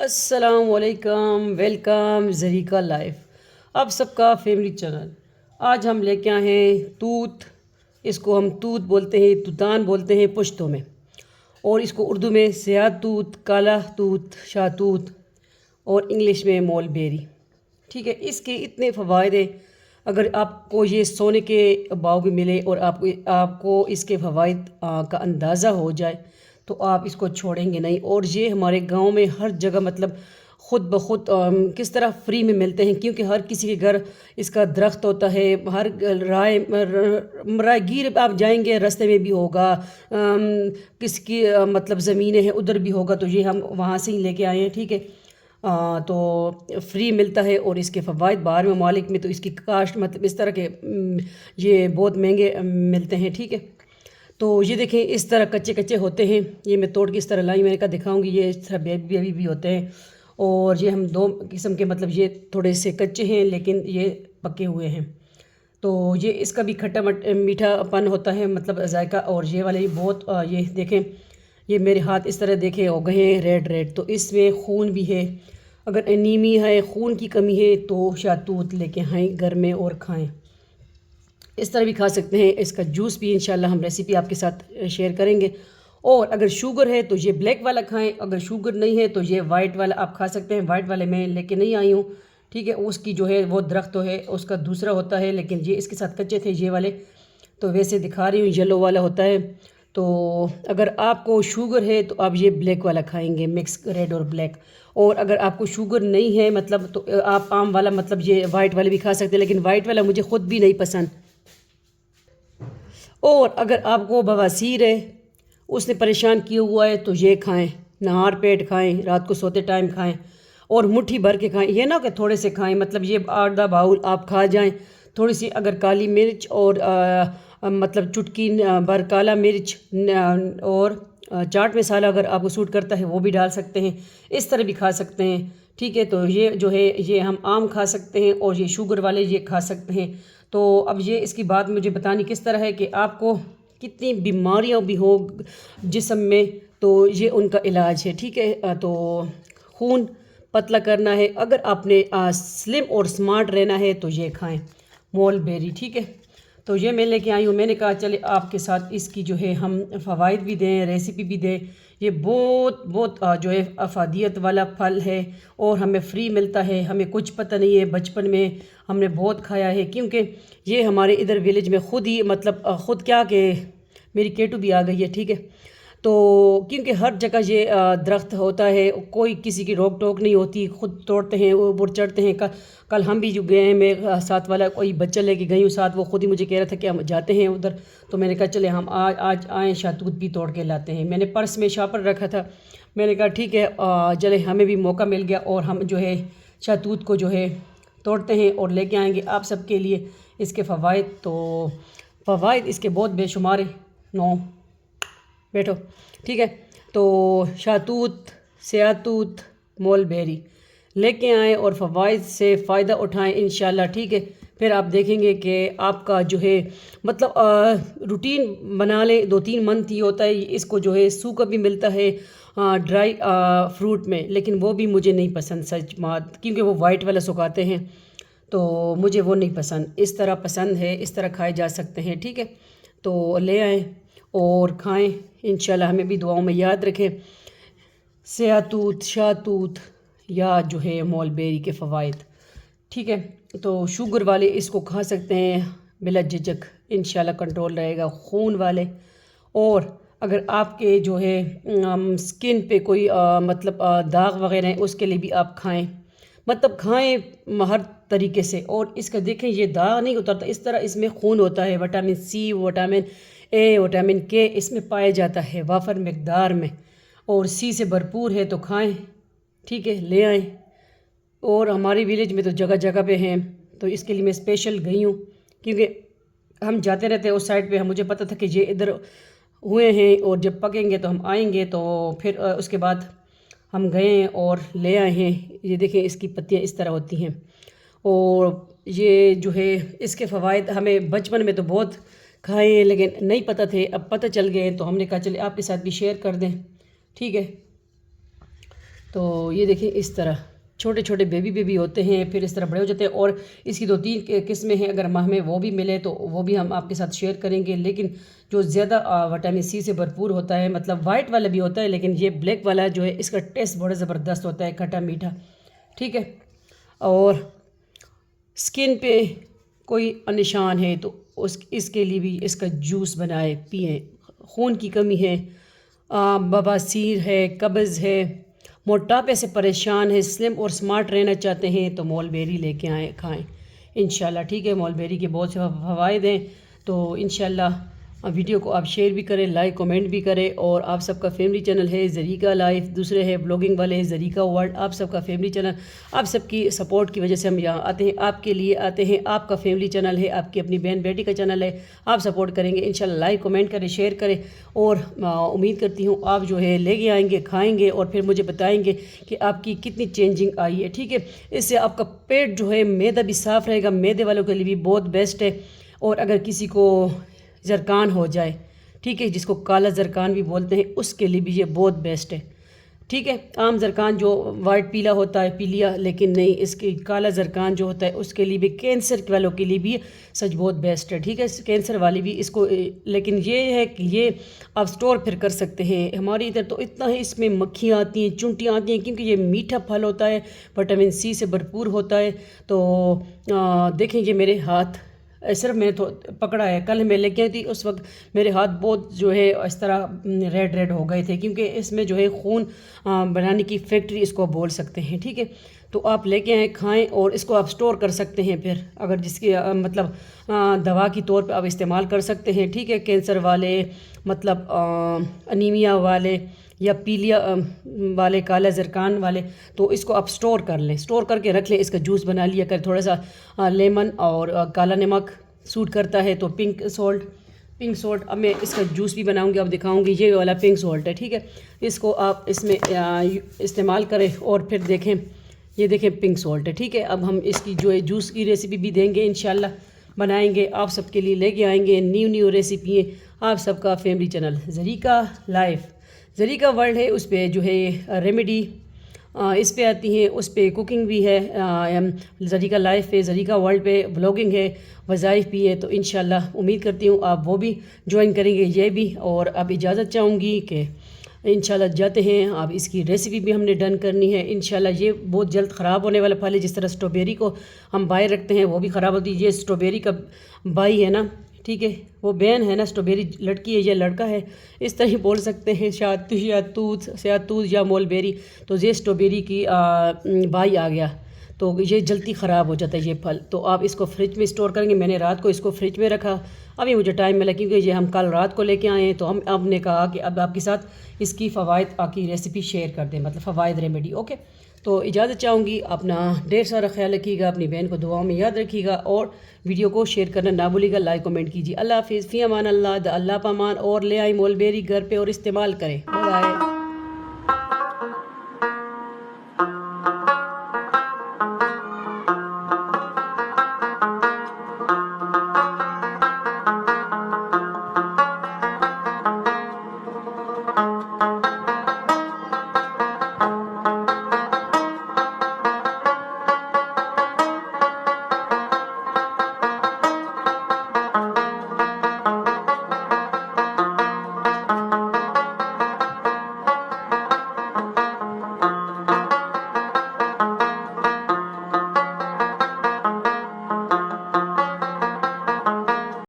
अस्सलामुअलैकुम, welcome Zarika life. आप सबका फैमिली चैनल। आज हम लेके आए हैं तूत। इसको हम तूत बोलते हैं, तूतान बोलते हैं पुश्तो में, और इसको उर्दू में स्याह तूत, काला तूत, शाहतूत और इंग्लिश में मॉलबेरी। ठीक है, इसके इतने फ़वाइद हैं। अगर आपको ये सोने के भाव भी मिले और आपको इसके फ़वाइद का अंदाज़ा हो जाए तो आप इसको छोड़ेंगे नहीं। और ये हमारे गांव में हर जगह मतलब ख़ुद ब खुद किस तरह फ्री में मिलते हैं, क्योंकि हर किसी के घर इसका दरख्त होता है। हर राहगीर आप जाएंगे रास्ते में भी होगा, किसकी मतलब ज़मीनें हैं उधर भी होगा, तो ये हम वहाँ से ही लेके आए हैं। ठीक है, तो फ्री मिलता है। और इसके फ़वाइद बाहर ममालिक में तो इसकी कास्ट मतलब इस तरह के ये बहुत महंगे मिलते हैं। ठीक है, तो ये देखें इस तरह कच्चे कच्चे होते हैं। ये मैं तोड़ के इस तरह लाई, मैंने कहा दिखाऊंगी। ये इस तरह बेबी बेबी भी होते हैं, और ये हम दो किस्म के मतलब ये थोड़े से कच्चे हैं लेकिन ये पके हुए हैं। तो ये इसका भी खट्टा मीठापन होता है मतलब जायका। और ये वाले भी बहुत ये देखें, ये मेरे हाथ इस तरह देखे हो गए हैं रेड रेड, तो इसमें खून भी है। अगर एनीमिया है, खून की कमी है, तो शाहतूत लेके आएँ घर में और खाएँ। इस तरह भी खा सकते हैं। इसका जूस भी इंशाल्लाह हम रेसिपी आपके साथ शेयर करेंगे। और अगर शुगर है तो ये ब्लैक वाला खाएं, अगर शुगर नहीं है तो ये वाइट वाला आप खा सकते हैं। वाइट वाले मैं लेके नहीं आई हूँ। ठीक है, उसकी जो है वो दरख्त तो है, उसका दूसरा होता है, लेकिन ये इसके साथ कच्चे थे ये वाले, तो वैसे दिखा रही हूँ येलो वाला होता है। तो अगर आपको शुगर है तो आप ये ब्लैक वाला खाएंगे, मिक्स रेड और ब्लैक। और अगर आपको शुगर नहीं है मतलब तो आप आम वाला मतलब ये वाइट वाले भी खा सकते हैं, लेकिन वाइट वाला मुझे ख़ुद भी नहीं पसंद। और अगर आपको बवासीर है, उसने परेशान किया हुआ है, तो ये खाएं। नहार पेट खाएं, रात को सोते टाइम खाएं, और मुट्ठी भर के खाएं। ये ना कि थोड़े से खाएं, मतलब ये आधा बाउल आप खा जाएं। थोड़ी सी अगर काली मिर्च और मतलब चुटकी भर काला मिर्च और चाट मसाला अगर आपको सूट करता है वो भी डाल सकते हैं। इस तरह भी खा सकते हैं। ठीक है, तो ये जो है ये हम आम खा सकते हैं, और ये शुगर वाले ये खा सकते हैं। तो अब ये इसकी बात मुझे बतानी किस तरह है कि आपको कितनी बीमारियां भी हो जिस्म में, तो ये उनका इलाज है। ठीक है, तो खून पतला करना है, अगर आपने स्लिम और स्मार्ट रहना है तो ये खाएं मॉलबेरी। ठीक है, तो ये मैं लेके आई हूँ। मैंने कहा चले आपके साथ इसकी जो है हम फ़वाइद भी दें, रेसिपी भी दें। ये बहुत बहुत जो है अफादियत वाला फल है, और हमें फ्री मिलता है। हमें कुछ पता नहीं है, बचपन में हमने बहुत खाया है, क्योंकि ये हमारे इधर विलेज में ख़ुद ही मतलब ख़ुद क्या कि मेरी केटू भी आ गई है। ठीक है, तो क्योंकि हर जगह ये दरख्त होता है, कोई किसी की रोक टोक नहीं होती, ख़ुद तोड़ते हैं ऊपर चढ़ते हैं। कल हम भी जो गए हैं, मैं साथ वाला कोई बच्चा लेके गई हूँ साथ, वो ख़ुद ही मुझे कह रहा था कि हम जाते हैं उधर। तो मैंने कहा चले हम आज आए शाहतूत भी तोड़ के लाते हैं। मैंने पर्स में शापर रखा था, मैंने कहा ठीक है चले हमें भी मौका मिल गया, और हम जो है शाहतूत को जो है तोड़ते हैं और लेके आएंगे आप सबके लिए इसके फ़वाइद। तो फ़वाइद इसके बहुत बेशुमार है। नो बैठो। ठीक है, तो शाहतूत, स्याहतूत, मॉलबेरी लेके आएँ और फ़वाइद से फ़ायदा उठाएं इंशाल्लाह। ठीक है, फिर आप देखेंगे कि आपका जो है मतलब रूटीन बना लें। 2-3 मंथ ही होता है इसको, जो है सूखा भी मिलता है ड्राई फ्रूट में, लेकिन वो भी मुझे नहीं पसंद सच बात, क्योंकि वो वाइट वाला सुखाते हैं, तो मुझे वो नहीं पसंद। इस तरह पसंद है, इस तरह खाए जा सकते हैं। ठीक है, तो ले आएँ और खाएं इंशाल्लाह। हमें भी दुआओं में याद रखें स्याहतूत, शाहतूत या जो है मॉलबेरी के फ़वाइद। ठीक है, तो शुगर वाले इसको खा सकते हैं बिला झिझक, इंशाल्लाह कंट्रोल रहेगा खून वाले। और अगर आपके जो है स्किन पे कोई मतलब दाग वगैरह है, उसके लिए भी आप खाएं, मतलब खाएं हर तरीके से। और इसका देखें ये दाग नहीं उतरता, इस तरह इसमें खून होता है, vitamin C, vitamin A, vitamin K इसमें पाया जाता है वाफर मकदार में, और सी से भरपूर है, तो खाएं। ठीक है, ले आएँ। और हमारे विलेज में तो जगह जगह पे हैं, तो इसके लिए मैं स्पेशल गई हूँ, क्योंकि हम जाते रहते हैं उस साइड पे। मुझे पता था कि ये इधर हुए हैं, और जब पकेंगे तो हम आएंगे। तो फिर उसके बाद हम गए और ले आए हैं। ये देखें इसकी पत्तियाँ इस तरह होती हैं, और ये जो है इसके फ़वाइद हमें बचपन में तो बहुत खाए लेकिन नहीं पता थे, अब पता चल गए, तो हमने कहा चले आपके साथ भी शेयर कर दें। ठीक है, तो ये देखिए इस तरह छोटे छोटे बेबी होते हैं, फिर इस तरह बड़े हो जाते हैं। और इसकी 2-3 किस्में हैं, अगर हमें वो भी मिले तो वो भी हम आपके साथ शेयर करेंगे। लेकिन जो ज़्यादा विटामिन सी से भरपूर होता है, मतलब वाइट वाला भी होता है, लेकिन ये ब्लैक वाला जो है इसका टेस्ट बड़ा ज़बरदस्त होता है, खट्टा मीठा, ठीक है। और स्किन पे कोई निशान है तो इसके लिए भी इसका जूस बनाए पिएँ। खून की कमी है, बवासीर है, कब्ज़ है, मोटापे से परेशान है, स्लिम और स्मार्ट रहना चाहते हैं तो मॉलबेरी लेके आएँ, खाएँ इंशाल्लाह, ठीक है। मॉलबेरी के बहुत से फ़वाइद हैं, तो इंशाल्लाह वीडियो को आप शेयर भी करें, लाइक कमेंट भी करें। और आप सबका फैमिली चैनल है ज़रीका लाइफ, दूसरे है ब्लॉगिंग वाले हैं ज़रीका वर्ल्ड, आप सबका फैमिली चैनल, आप सबकी सपोर्ट की वजह से हम यहाँ आते हैं, आपके लिए आते हैं। आपका फैमिली चैनल है, आपकी अपनी बहन बेटी का चैनल है, आप सपोर्ट करेंगे इंशाल्लाह, लाइक कमेंट करें, शेयर करें। और उम्मीद करती हूँ आप जो है लेके आएंगे, खाएँगे और फिर मुझे बताएँगे कि आपकी कितनी चेंजिंग आई है, ठीक है। इससे आपका पेट जो है, मैदा भी साफ़ रहेगा, मैदे वालों के लिए भी बहुत बेस्ट है। और अगर किसी को ज़रकान हो जाए, ठीक है, जिसको काला ज़रकान भी बोलते हैं, उसके लिए भी ये बहुत बेस्ट है, ठीक है। आम ज़रकान जो वाइट पीला होता है, पीलिया, लेकिन नहीं, इसके काला ज़रकान जो होता है उसके लिए भी, कैंसर वालों के लिए भी सच बहुत बेस्ट है, ठीक है। कैंसर वाली भी इसको, लेकिन ये है कि ये आप स्टोर फिर कर सकते हैं। हमारी इधर तो इतना है, इसमें मक्खियाँ आती हैं, चुंटियाँ आती हैं, क्योंकि ये मीठा फल होता है, विटामिन सी से भरपूर होता है। तो देखें ये मेरे हाथ, सिर्फ मैंने तो पकड़ा है, कल मैं लेके आई थी, उस वक्त मेरे हाथ बहुत जो है इस तरह रेड हो गए थे, क्योंकि इसमें जो है खून बनाने की फैक्ट्री इसको बोल सकते हैं, ठीक है। तो आप लेके आएँ, खाएं, और इसको आप स्टोर कर सकते हैं फिर, अगर जिसकी मतलब दवा की तौर पे आप इस्तेमाल कर सकते हैं, ठीक है। कैंसर वाले, मतलब अनीमिया वाले या पीलिया वाले, काला ज़रकान वाले, तो इसको आप स्टोर कर लें, स्टोर करके रख लें। इसका जूस बना लिया कर, थोड़ा सा लेमन और काला नमक सूट करता है तो पिंक सॉल्ट। अब मैं इसका जूस भी बनाऊंगी, अब दिखाऊंगी। ये वाला पिंक सॉल्ट है, ठीक है। इसको आप इसमें इस्तेमाल करें और फिर देखें, ये देखें पिंक सॉल्ट है, ठीक है। अब हम इसकी जो है जूस की रेसिपी भी देंगे इंशाल्लाह, बनाएंगे, आप सबके लिए लेके आएंगे न्यू रेसिपी है। आप सबका family channel Zarika life, Zarika world है, उस पर जो है रेमेडी इस पे आती हैं, उस पे कुकिंग भी है, ज़रीका लाइफ पे, ज़रीका वर्ल्ड पे ब्लॉगिंग है, वज़ाइफ भी है। तो इंशाल्लाह उम्मीद करती हूँ आप वो भी ज्वाइन करेंगे, ये भी। और अब इजाज़त चाहूँगी कि इंशाल्लाह जाते हैं, अब इसकी रेसिपी भी हमने डन करनी है इंशाल्लाह। ये बहुत जल्द ख़राब होने वाला फल है, जिस तरह स्ट्रॉबेरी को हम बाई रखते हैं वो भी ख़राब होती है, ये स्ट्रॉबेरी का बाई है ना, ठीक है, वो बहन है ना, स्ट्रॉबेरी लड़की है या लड़का है, इस तरह ही बोल सकते हैं, शातूत या मॉलबेरी। तो ये स्ट्रॉबेरी की बाई आ गया, तो ये जल्दी ख़राब हो जाता है ये फल। तो आप इसको फ्रिज में स्टोर करेंगे, मैंने रात को इसको फ्रिज में रखा, अभी मुझे टाइम मिला, क्योंकि ये हम कल रात को लेके आए हैं। तो हमने कहा कि अब आपके साथ इसकी फ़वाइद की रेसिपी शेयर कर दें, मतलब फ़वाइद रेमेडी, ओके। तो इजाज़त चाहूँगी, अपना ढेर सारा ख्याल रखिएगा, अपनी बहन को दुआओं में याद रखिएगा, और वीडियो को शेयर करना ना भूलिएगा, लाइक कमेंट कीजिए। अल्लाह हाफ़िज़, फ़ी अमान अल्लाह, अल्लाह पामान। और ले आई मॉलबेरी घर पे और इस्तेमाल करें। बाय।